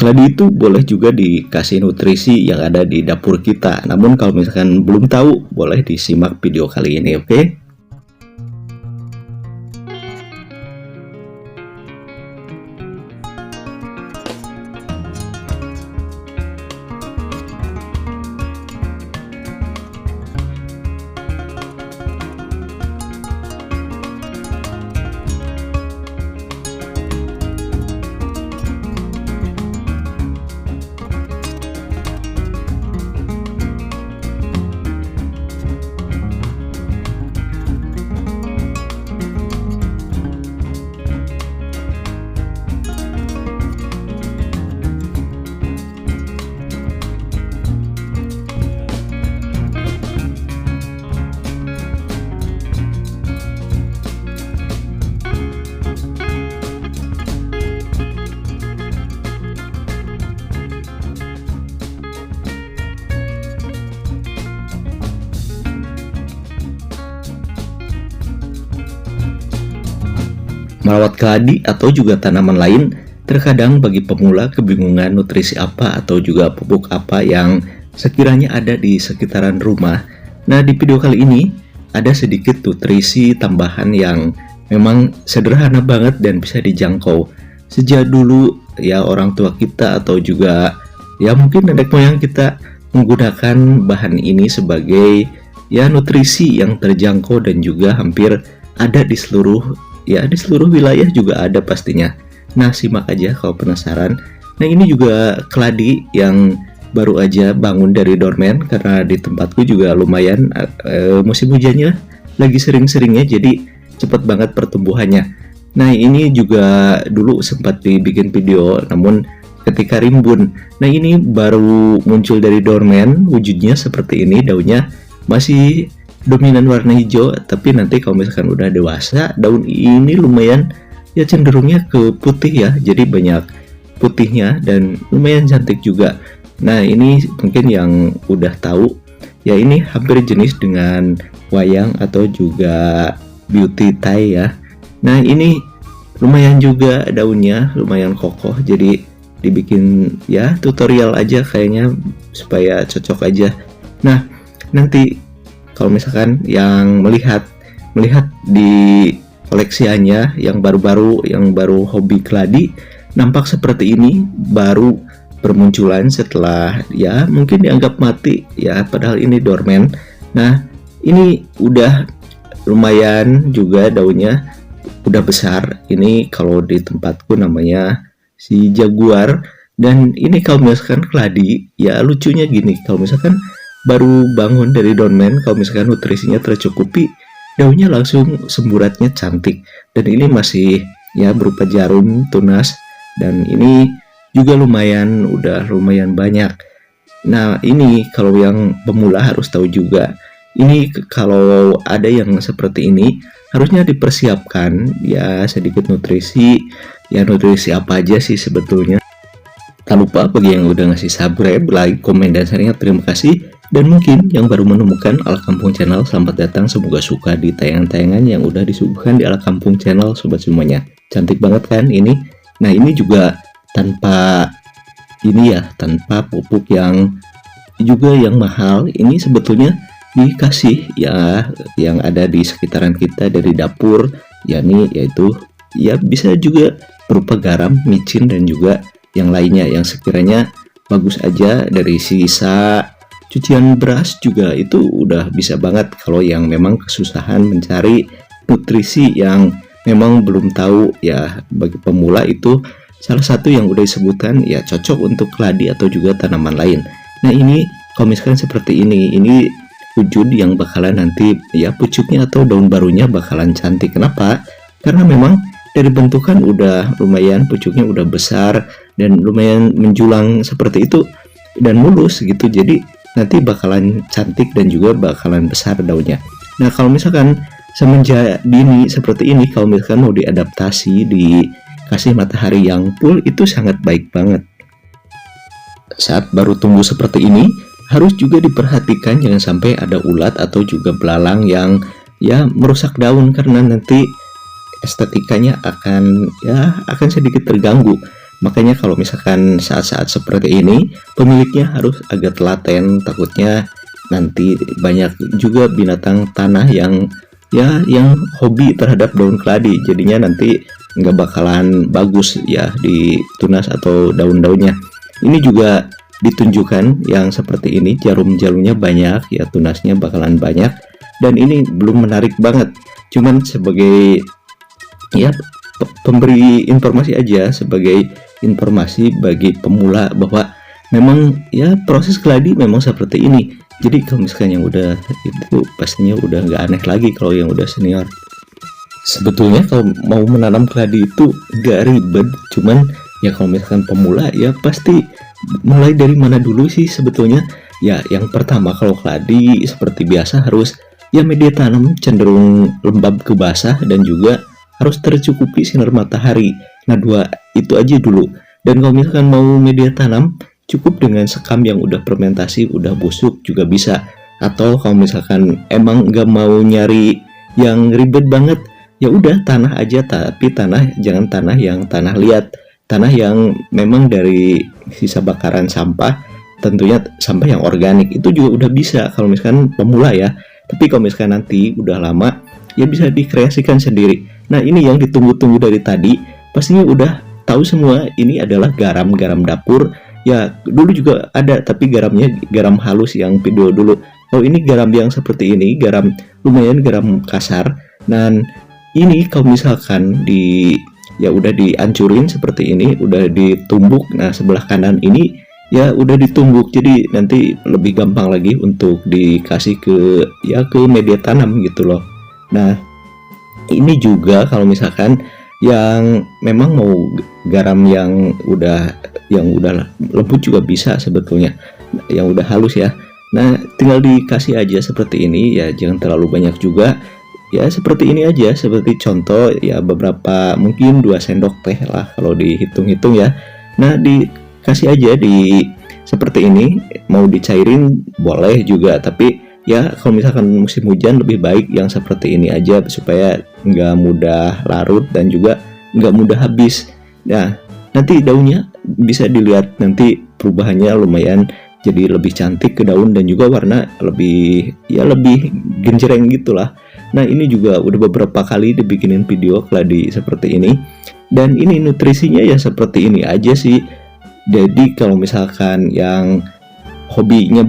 Keladi itu boleh juga dikasih nutrisi yang ada di dapur kita. Namun kalau misalkan belum tahu, boleh disimak video kali ini, oke? Merawat keladi atau juga tanaman lain terkadang bagi pemula kebingungan nutrisi apa atau juga pupuk apa yang sekiranya ada di sekitaran rumah. Nah, di video kali ini ada sedikit nutrisi tambahan yang memang sederhana banget dan bisa dijangkau. Sejak dulu ya orang tua kita atau juga ya mungkin nenek moyang kita menggunakan bahan ini sebagai ya nutrisi yang terjangkau dan juga hampir ada di seluruh wilayah juga ada pastinya. Nah, simak aja kalau penasaran. Nah, ini juga keladi yang baru aja bangun dari dormen karena di tempatku juga lumayan musim hujannya lagi sering-seringnya, jadi cepet banget pertumbuhannya. Nah, ini juga dulu sempat dibikin video namun ketika rimbun. Nah, ini baru muncul dari dormen, wujudnya seperti ini, daunnya masih dominan warna hijau, tapi nanti kalau misalkan udah dewasa, daun ini lumayan ya cenderungnya ke putih ya, jadi banyak putihnya dan lumayan cantik juga. Nah, ini mungkin yang udah tahu ya, ini hampir jenis dengan wayang atau juga beauty Thai ya. Nah, ini lumayan juga daunnya lumayan kokoh, jadi dibikin ya tutorial aja kayaknya supaya cocok aja. Nah, nanti kalau misalkan yang melihat di koleksiannya yang baru-baru, yang baru hobi keladi, nampak seperti ini, baru bermunculan setelah ya mungkin dianggap mati ya, padahal ini dormen. Nah, ini udah lumayan juga daunnya, udah besar. Ini kalau di tempatku namanya si jaguar. Dan ini kalau misalkan keladi ya lucunya gini, kalau misalkan baru bangun dari dormen, kalau misalkan nutrisinya tercukupi, daunnya langsung semburatnya cantik. Dan ini masih ya berupa jarum tunas, dan ini juga udah lumayan banyak. Nah, ini kalau yang pemula harus tahu juga, ini kalau ada yang seperti ini harusnya dipersiapkan ya sedikit nutrisi. Ya, nutrisi apa aja sih sebetulnya. Tak lupa bagi yang udah ngasih subscribe, like, komen, dan share-nya, terima kasih. Dan mungkin yang baru menemukan Ala Kampung Channel, selamat datang, semoga suka di tayangan-tayangan yang udah disuguhkan di Ala Kampung Channel, sobat semuanya. Cantik banget kan ini? Nah, ini juga tanpa pupuk yang mahal. Ini sebetulnya dikasih ya yang ada di sekitaran kita dari dapur, yaitu ya bisa juga berupa garam, micin, dan juga yang lainnya yang sekiranya bagus aja. Dari sisa cucian beras juga itu udah bisa banget kalau yang memang kesusahan mencari nutrisi yang memang belum tahu ya. Bagi pemula itu salah satu yang udah disebutkan ya cocok untuk keladi atau juga tanaman lain. Nah, ini kalau misalkan seperti ini wujud yang bakalan nanti ya pucuknya atau daun barunya bakalan cantik. Kenapa? Karena memang dari bentukan udah lumayan, pucuknya udah besar dan lumayan menjulang seperti itu dan mulus gitu, jadi nanti bakalan cantik dan juga bakalan besar daunnya. Nah, kalau misalkan semenjak dini seperti ini, kalau misalkan mau diadaptasi, dikasih matahari yang full, itu sangat baik banget. Saat baru tumbuh seperti ini, harus juga diperhatikan jangan sampai ada ulat atau juga belalang yang ya merusak daun, karena nanti estetikanya akan sedikit terganggu. Makanya kalau misalkan saat-saat seperti ini, pemiliknya harus agak telaten, takutnya nanti banyak juga binatang tanah yang hobi terhadap daun keladi, jadinya nanti nggak bakalan bagus ya di tunas atau daun-daunnya. Ini juga ditunjukkan yang seperti ini, jarum-jarumnya banyak ya, tunasnya bakalan banyak, dan ini belum menarik banget, cuman sebagai ya pemberi informasi aja, sebagai informasi bagi pemula bahwa memang ya proses keladi memang seperti ini. Jadi kalau misalkan yang udah itu pastinya udah nggak aneh lagi kalau yang udah senior. Sebetulnya kalau mau menanam keladi itu nggak ribet, cuman ya kalau misalkan pemula ya pasti mulai dari mana dulu sih sebetulnya. Ya yang pertama, kalau keladi seperti biasa harus ya media tanam cenderung lembab ke basah dan juga harus tercukupi sinar matahari. Nah, dua itu aja dulu. Dan kalau misalkan mau media tanam, cukup dengan sekam yang udah fermentasi, udah busuk juga bisa. Atau kalau misalkan emang nggak mau nyari yang ribet banget, ya udah tanah aja, tapi jangan tanah yang tanah liat, tanah yang memang dari sisa bakaran sampah, tentunya sampah yang organik, itu juga udah bisa kalau misalkan pemula ya. Tapi kalau misalkan nanti udah lama, ya bisa dikreasikan sendiri. Nah, ini yang ditunggu-tunggu dari tadi, pastinya udah tahu semua. Ini adalah garam dapur. Ya dulu juga ada, tapi garamnya garam halus yang video dulu. Kalau ini garam yang seperti ini, garam lumayan garam kasar. Dan ini kalau misalkan ya udah dihancurin seperti ini, udah ditumbuk. Nah, sebelah kanan ini ya udah ditumbuk, jadi nanti lebih gampang lagi untuk dikasih ke media tanam gitu loh. Nah, ini juga kalau misalkan yang memang mau garam yang udah lembut juga bisa sebetulnya, yang udah halus ya. Nah, tinggal dikasih aja seperti ini ya, jangan terlalu banyak juga. Ya seperti ini aja, seperti contoh ya, beberapa mungkin 2 sendok teh lah kalau dihitung-hitung ya. Nah, dikasih aja seperti ini, mau dicairin boleh juga, tapi ya kalau misalkan musim hujan lebih baik yang seperti ini aja supaya nggak mudah larut dan juga nggak mudah habis. Nah, nanti daunnya bisa dilihat nanti perubahannya lumayan, jadi lebih cantik ke daun dan juga warna lebih genjreng gitulah. Nah, ini juga udah beberapa kali dibikinin video keladi seperti ini, dan ini nutrisinya ya seperti ini aja sih. Jadi kalau misalkan yang hobinya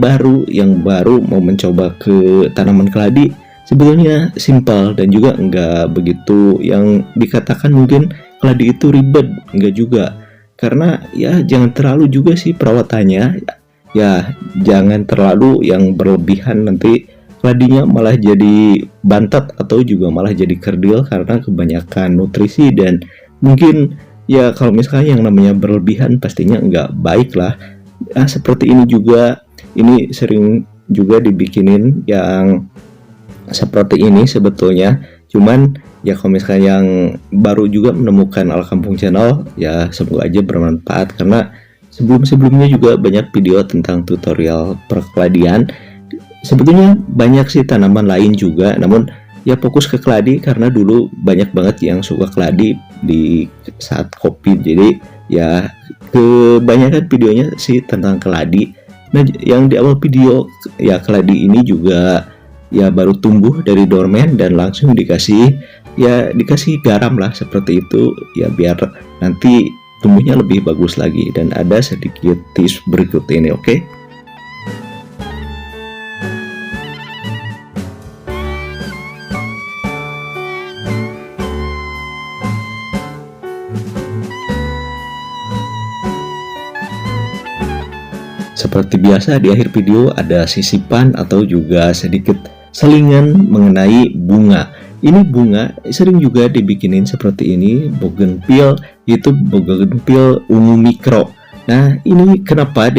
yang baru mau mencoba ke tanaman keladi, sebetulnya simpel dan juga nggak begitu yang dikatakan mungkin keladi itu ribet, nggak juga. Karena ya jangan terlalu juga sih perawatannya, ya jangan terlalu yang berlebihan, nanti keladinya malah jadi bantat atau juga malah jadi kerdil karena kebanyakan nutrisi. Dan mungkin ya kalau misalnya yang namanya berlebihan pastinya nggak baik lah. Nah, seperti ini juga, ini sering juga dibikinin yang seperti ini sebetulnya. Cuman ya kalau misalnya yang baru juga menemukan Al Kampung Channel, ya semoga aja bermanfaat, karena sebelumnya juga banyak video tentang tutorial perkeladian. Sebetulnya banyak sih tanaman lain juga, namun ya fokus ke keladi karena dulu banyak banget yang suka keladi di saat COVID, jadi ya kebanyakan videonya sih tentang keladi. Nah, yang di awal video ya keladi ini juga ya baru tumbuh dari dormen dan langsung dikasih garam lah seperti itu ya, biar nanti tumbuhnya lebih bagus lagi. Dan ada sedikit tips berikut ini, oke? Seperti biasa di akhir video ada sisipan atau juga sedikit selingan mengenai bunga. Ini bunga sering juga dibikinin seperti ini, bougainville, itu bougainville ungu mikro. Nah, ini kenapa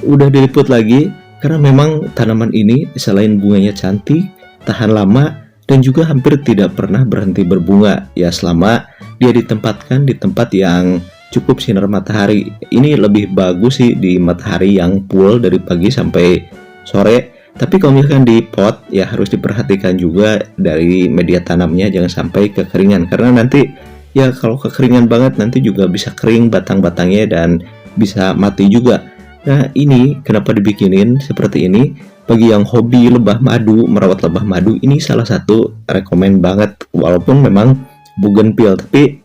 udah diliput lagi? Karena memang tanaman ini selain bunganya cantik, tahan lama, dan juga hampir tidak pernah berhenti berbunga ya selama dia ditempatkan di tempat yang cukup sinar matahari. Ini lebih bagus sih di matahari yang full dari pagi sampai sore. Tapi kalau misalkan di pot ya harus diperhatikan juga dari media tanamnya, jangan sampai kekeringan, karena nanti ya kalau kekeringan banget nanti juga bisa kering batang-batangnya dan bisa mati juga. Nah, ini kenapa dibikinin seperti ini? Bagi yang hobi lebah madu, merawat lebah madu, ini salah satu rekomen banget. Walaupun memang bougainville, tapi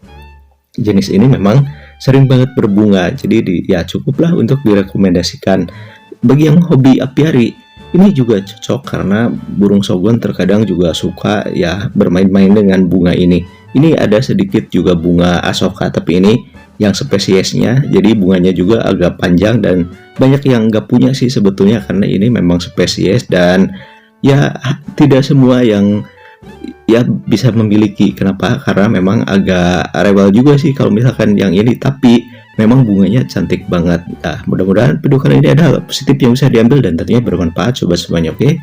jenis ini memang sering banget berbunga. Jadi ya cukuplah untuk direkomendasikan. Bagi yang hobi apiari, ini juga cocok karena burung sogon terkadang juga suka ya bermain-main dengan bunga ini. Ini ada sedikit juga bunga asoka, tapi ini yang spesiesnya, jadi bunganya juga agak panjang dan banyak yang nggak punya sih sebetulnya karena ini memang spesies dan ya tidak semua yang ya bisa memiliki. Kenapa? Karena memang agak rewel juga sih kalau misalkan yang ini, tapi memang bunganya cantik banget. Nah, mudah-mudahan video kali ini ada hal positif yang bisa diambil dan tentunya bermanfaat sobat semuanya, oke?